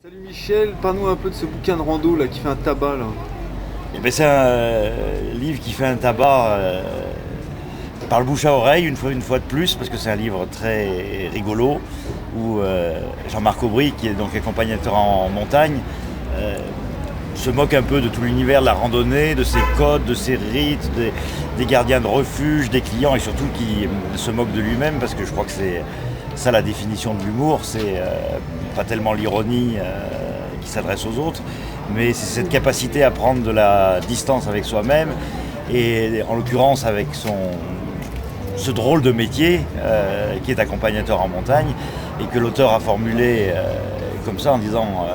Salut Michel, parle-nous un peu de ce bouquin de rando là qui fait un tabac là. Eh ben, c'est un livre qui fait un tabac par le bouche à oreille, une fois de plus, parce que c'est un livre très rigolo, où Jean-Marc Aubry, qui est donc accompagnateur en montagne, euh, se moque un peu de tout l'univers de la randonnée, de ses codes, de ses rites, des gardiens de refuge, des clients, et surtout qui se moque de lui-même, parce que je crois que c'est ça la définition de l'humour, c'est pas tellement l'ironie qui s'adresse aux autres, mais c'est cette capacité à prendre de la distance avec soi-même, et en l'occurrence avec ce drôle de métier qui est accompagnateur en montagne, et que l'auteur a formulé comme ça en disant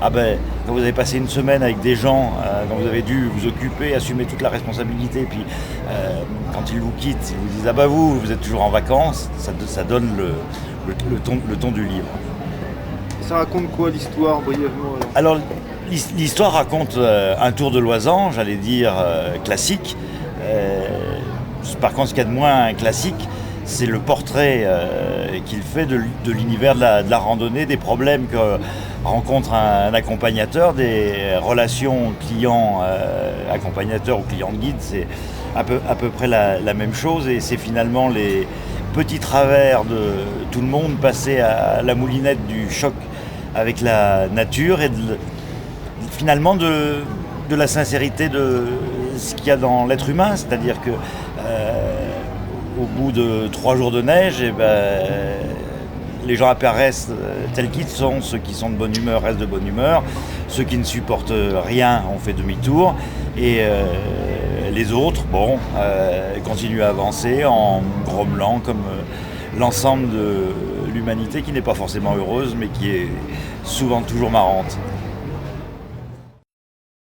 ah ben, quand vous avez passé une semaine avec des gens dont vous avez dû vous occuper, assumer toute la responsabilité, puis quand ils vous quittent, ils vous disent ah ben vous êtes toujours en vacances, ça donne le ton du livre. Ça raconte quoi l'histoire brièvement Alors l'histoire raconte un tour de loisans, j'allais dire classique. Par contre, ce qu'il y a de moins classique, c'est le portrait qu'il fait de l'univers de la randonnée, des problèmes que rencontre un accompagnateur, des relations client-accompagnateur ou client-guide. C'est à peu près la même chose, et c'est finalement les petits travers de tout le monde passé à la moulinette du choc avec la nature, et finalement de la sincérité de ce qu'il y a dans l'être humain, c'est-à-dire que au bout de 3 jours de neige, eh ben, les gens apparaissent tels qu'ils sont. Ceux qui sont de bonne humeur restent de bonne humeur, ceux qui ne supportent rien ont fait demi-tour, et les autres, bon, continuent à avancer en grommelant comme l'ensemble de l'humanité, qui n'est pas forcément heureuse, mais qui est souvent toujours marrante.